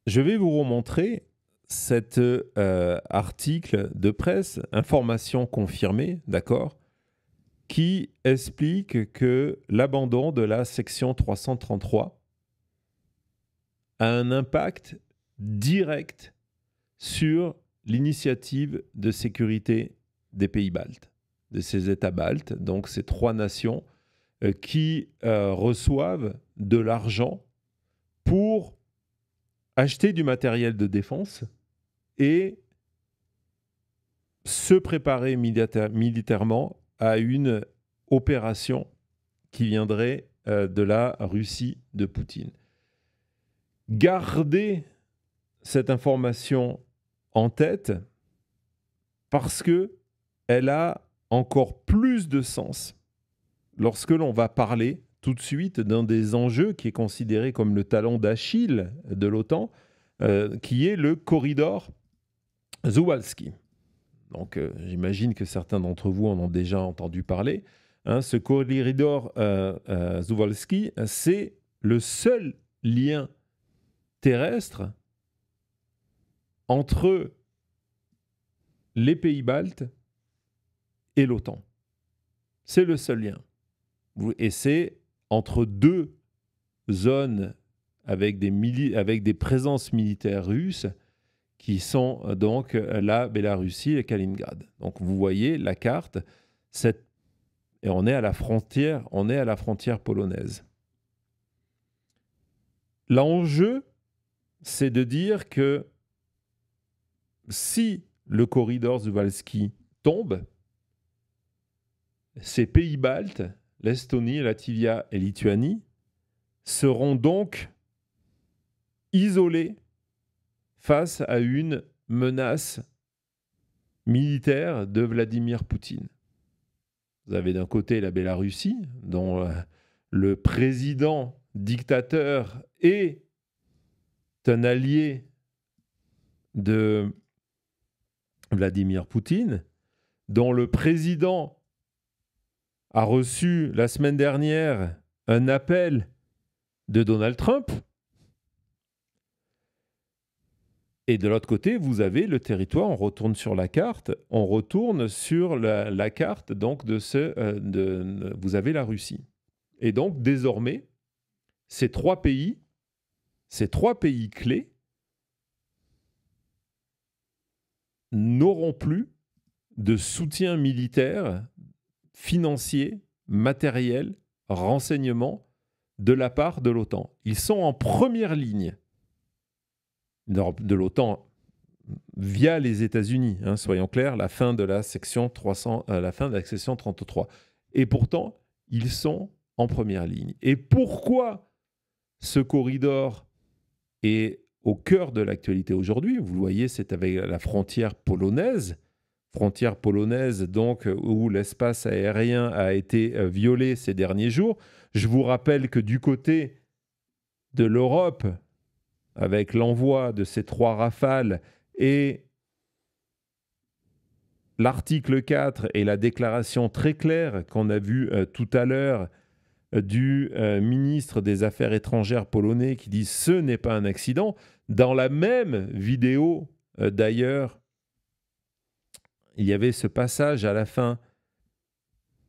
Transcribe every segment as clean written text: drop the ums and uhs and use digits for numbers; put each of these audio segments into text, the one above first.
je vais vous remontrer cet article de presse, information confirmée, d'accord, qui explique que l'abandon de la section 333 a un impact direct sur l'initiative de sécurité des pays baltes, de ces États baltes, donc ces trois nations qui reçoivent de l'argent pour acheter du matériel de défense et se préparer militairement à une opération qui viendrait de la Russie de Poutine. Gardez cette information en tête parce qu'elle a encore plus de sens lorsque l'on va parler tout de suite d'un des enjeux qui est considéré comme le talon d'Achille de l'OTAN, qui est le corridor Zouwalski. Donc j'imagine que certains d'entre vous en ont déjà entendu parler. Ce corridor Zouwalski, c'est le seul lien terrestre entre les pays baltes et l'OTAN. C'est le seul lien. Et c'est entre deux zones avec des présences militaires russes qui sont donc la Bélarussie et Kaliningrad. Donc vous voyez la carte, et on est à la frontière polonaise. L'enjeu, c'est de dire que si le corridor Zouwalski tombe, ces pays baltes, l'Estonie, la Latvie et Lituanie, seront donc isolés face à une menace militaire de Vladimir Poutine. Vous avez d'un côté la Bélarussie, dont le président dictateur est un allié de Vladimir Poutine, dont le président a reçu la semaine dernière un appel de Donald Trump. Et de l'autre côté, vous avez le territoire, on retourne sur la carte, la carte donc vous avez la Russie. Et donc désormais, ces trois pays clés n'auront plus de soutien militaire, financier, matériel, renseignement de la part de l'OTAN. Ils sont en première ligne de l'OTAN via les États-Unis, soyons clairs, la fin de la section 33. Et pourtant, ils sont en première ligne. Et pourquoi ce corridor est au cœur de l'actualité aujourd'hui? Vous le voyez, c'est avec la frontière polonaise donc où l'espace aérien a été violé ces derniers jours. Je vous rappelle que du côté de l'Europe, avec l'envoi de ces 3 Rafales et l'article 4 et la déclaration très claire qu'on a vue tout à l'heure du ministre des Affaires étrangères polonais qui dit « ce n'est pas un accident ». Dans la même vidéo, d'ailleurs, il y avait ce passage à la fin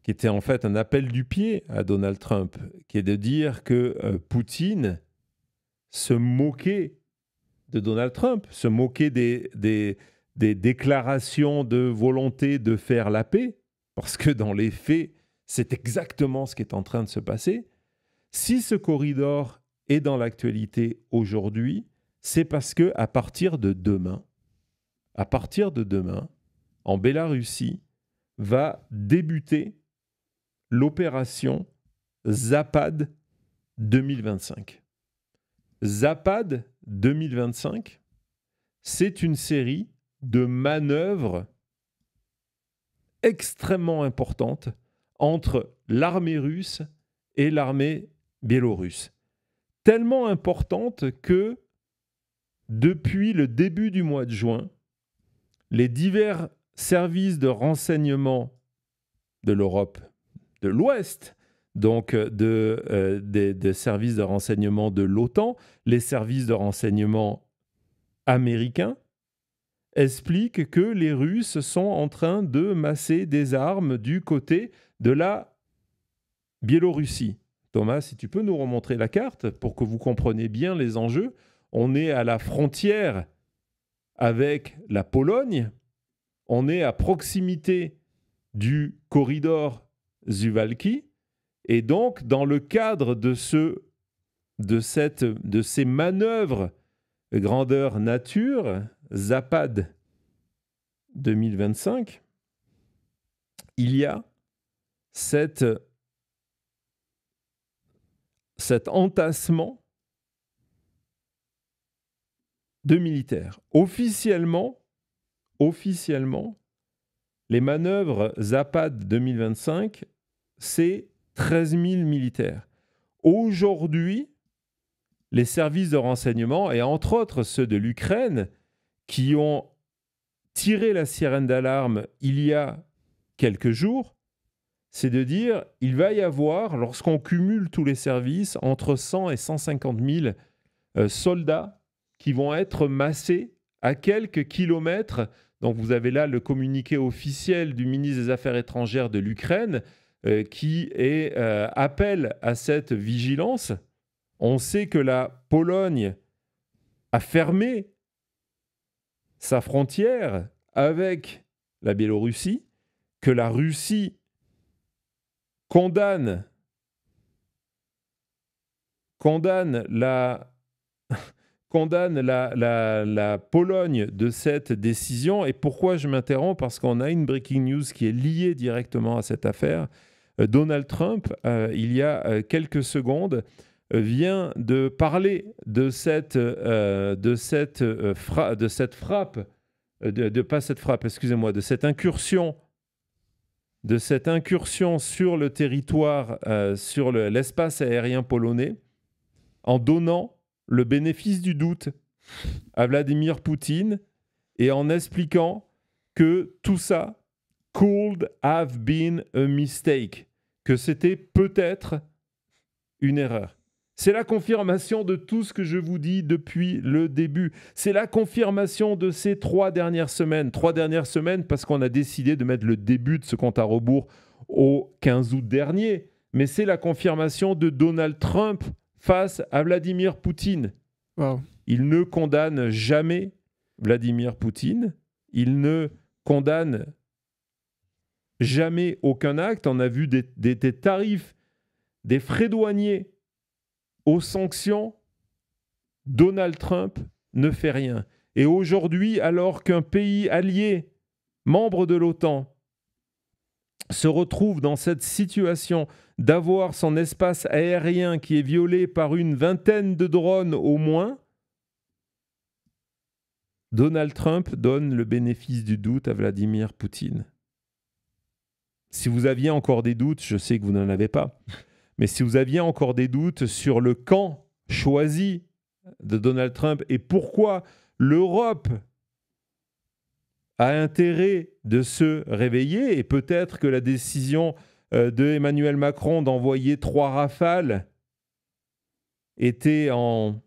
qui était en fait un appel du pied à Donald Trump, qui est de dire que Poutine se moquait de Donald Trump, se moquait des déclarations de volonté de faire la paix, parce que dans les faits, c'est exactement ce qui est en train de se passer. Si ce corridor est dans l'actualité aujourd'hui, c'est parce que à partir de demain, en Bélarussie, va débuter l'opération Zapad 2025. Zapad 2025, c'est une série de manœuvres extrêmement importantes entre l'armée russe et l'armée biélorusse. Tellement importantes que depuis le début du mois de juin, les divers services de renseignement de l'Europe de l'Ouest, donc des services de renseignement de l'OTAN, les services de renseignement américains expliquent que les Russes sont en train de masser des armes du côté de la Biélorussie. Thomas, si tu peux nous remontrer la carte pour que vous compreniez bien les enjeux. On est à la frontière avec la Pologne. On est à proximité du corridor Suwałki. Et donc, dans le cadre de ces manœuvres grandeur nature, Zapad 2025, il y a cet entassement de militaires. Officiellement, les manœuvres Zapad 2025, c'est 13 000 militaires. Aujourd'hui, les services de renseignement, et entre autres ceux de l'Ukraine, qui ont tiré la sirène d'alarme il y a quelques jours, c'est de dire il va y avoir, lorsqu'on cumule tous les services, entre 100 et 150 000 soldats qui vont être massés à quelques kilomètres. Donc vous avez là le communiqué officiel du ministre des Affaires étrangères de l'Ukraine qui appelle à cette vigilance. On sait que la Pologne a fermé sa frontière avec la Biélorussie, que la Russie condamne la Pologne de cette décision. Et pourquoi je m'interromps? Parce qu'on a une breaking news qui est liée directement à cette affaire. Donald Trump, il y a quelques secondes, vient de parler de cette incursion sur le territoire, sur l'espace aérien polonais, en donnant le bénéfice du doute à Vladimir Poutine et en expliquant que tout ça could have been a mistake, que c'était peut-être une erreur. C'est la confirmation de tout ce que je vous dis depuis le début. C'est la confirmation de ces 3 dernières semaines. 3 dernières semaines parce qu'on a décidé de mettre le début de ce compte à rebours au 15 août dernier. Mais c'est la confirmation de Donald Trump face à Vladimir Poutine. Wow. Il ne condamne jamais Vladimir Poutine. Il ne condamne jamais aucun acte. On a vu des tarifs, des frais douaniers aux sanctions. Donald Trump ne fait rien. Et aujourd'hui, alors qu'un pays allié, membre de l'OTAN, se retrouve dans cette situation d'avoir son espace aérien qui est violé par une vingtaine de drones au moins, Donald Trump donne le bénéfice du doute à Vladimir Poutine. Si vous aviez encore des doutes, je sais que vous n'en avez pas, mais si vous aviez encore des doutes sur le camp choisi de Donald Trump et pourquoi l'Europe a intérêt de se réveiller, et peut-être que la décision de Emmanuel Macron d'envoyer 3 Rafales était en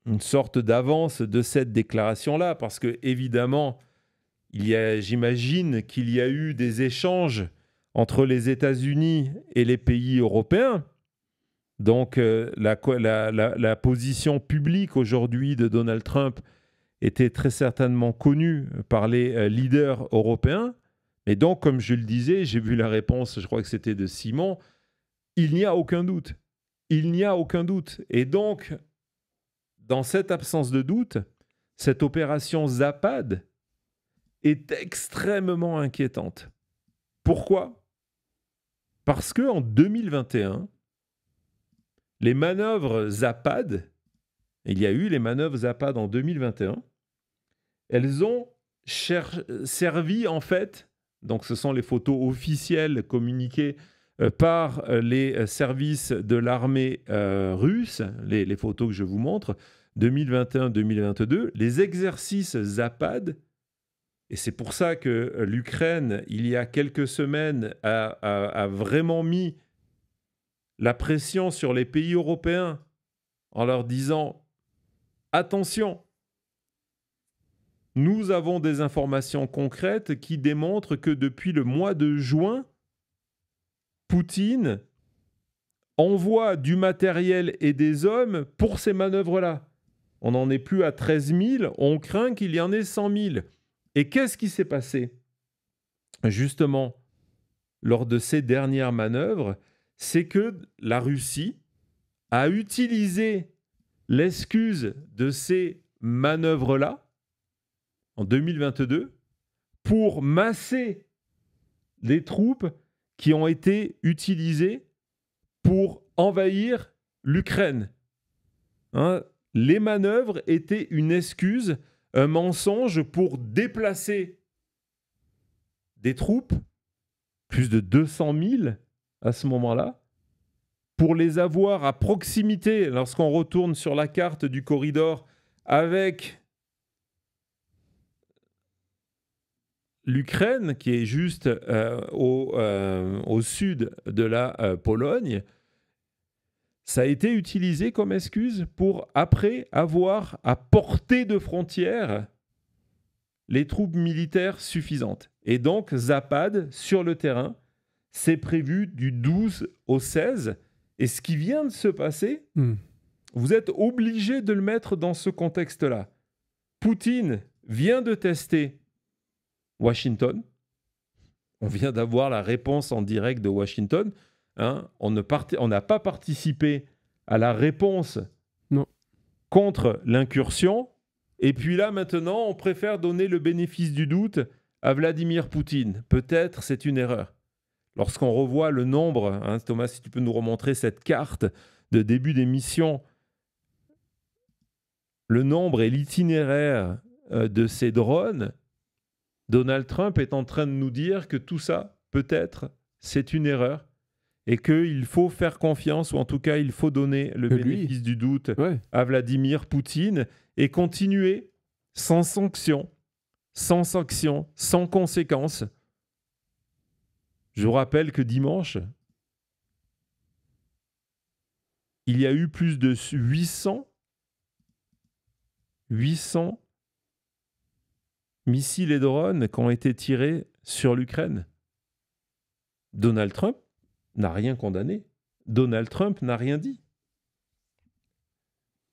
une sorte d'avance de cette déclaration-là, parce que évidemment, j'imagine qu'il y a eu des échanges entre les États-Unis et les pays européens. Donc la position publique aujourd'hui de Donald Trump était très certainement connue par les leaders européens. Et donc, comme je le disais, j'ai vu la réponse, je crois que c'était de Simon, il n'y a aucun doute. Il n'y a aucun doute. Et donc, dans cette absence de doute, cette opération Zapad est extrêmement inquiétante. Pourquoi? Parce qu'en 2021, les manœuvres Zapad, il y a eu les manœuvres Zapad en 2021, elles ont servi en fait, donc ce sont les photos officielles communiquées par les services de l'armée russe, les photos que je vous montre, 2021-2022, les exercices Zapad, et c'est pour ça que l'Ukraine, il y a quelques semaines, a vraiment mis la pression sur les pays européens en leur disant attention, nous avons des informations concrètes qui démontrent que depuis le mois de juin, Poutine envoie du matériel et des hommes pour ces manœuvres-là. On n'en est plus à 13 000, on craint qu'il y en ait 100 000. Et qu'est-ce qui s'est passé? Justement, lors de ces dernières manœuvres, c'est que la Russie a utilisé l'excuse de ces manœuvres-là, en 2022, pour masser les troupes qui ont été utilisées pour envahir l'Ukraine. Hein, les manœuvres étaient une excuse, un mensonge pour déplacer des troupes, plus de 200 000 à ce moment-là, pour les avoir à proximité, lorsqu'on retourne sur la carte du corridor, avec l'Ukraine, qui est juste au sud de la Pologne. Ça a été utilisé comme excuse pour, après, avoir à portée de frontière les troupes militaires suffisantes. Et donc, Zapad, sur le terrain, c'est prévu du 12 au 16. Et ce qui vient de se passer, vous êtes obligé de le mettre dans ce contexte-là. Poutine vient de tester Washington. On vient d'avoir la réponse en direct de Washington. Hein, on n'a pas participé à la réponse contre l'incursion. Et puis là, maintenant, on préfère donner le bénéfice du doute à Vladimir Poutine. Peut-être c'est une erreur. Lorsqu'on revoit le nombre, hein, Thomas, si tu peux nous remontrer cette carte de début d'émission, le nombre et l'itinéraire de ces drones, Donald Trump est en train de nous dire que tout ça, peut-être, c'est une erreur et qu'il faut faire confiance, ou en tout cas, il faut donner le bénéfice du doute à Vladimir Poutine et continuer sans sanction, sans conséquence. Je vous rappelle que dimanche, il y a eu plus de 800 missiles et drones qui ont été tirés sur l'Ukraine. Donald Trump n'a rien condamné. Donald Trump n'a rien dit.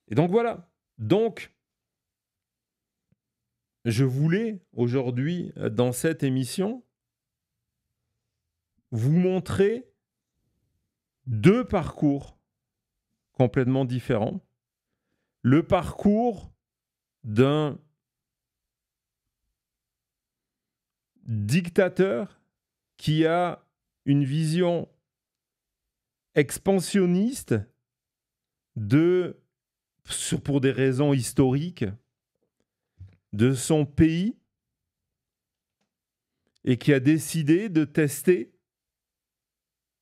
Et donc voilà. Donc, je voulais aujourd'hui, dans cette émission, vous montrer deux parcours complètement différents. Le parcours d'un dictateur qui a une vision expansionniste pour des raisons historiques de son pays et qui a décidé de tester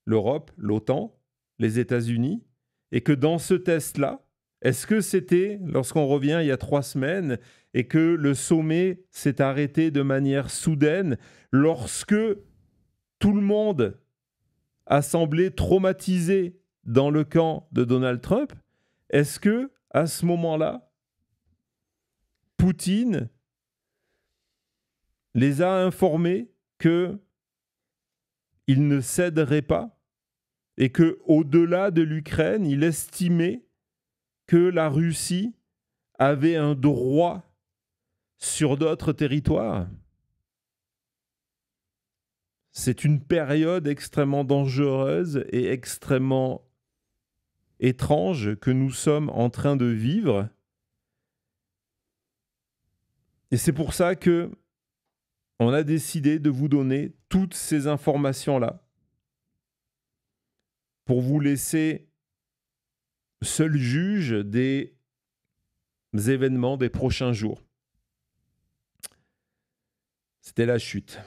l'Europe, l'OTAN, les États-Unis, et que dans ce test-là, est-ce que c'était, lorsqu'on revient il y a 3 semaines, et que le sommet s'est arrêté de manière soudaine, lorsque tout le monde a semblé traumatisé dans le camp de Donald Trump, est-ce que, à ce moment-là, Poutine les a informés qu'il ne céderait pas et qu'au-delà de l'Ukraine, il estimait que la Russie avait un droit sur d'autres territoires? C'est une période extrêmement dangereuse et extrêmement étrange que nous sommes en train de vivre. Et c'est pour ça que on a décidé de vous donner toutes ces informations-là pour vous laisser seul juge des événements des prochains jours. C'était la chute.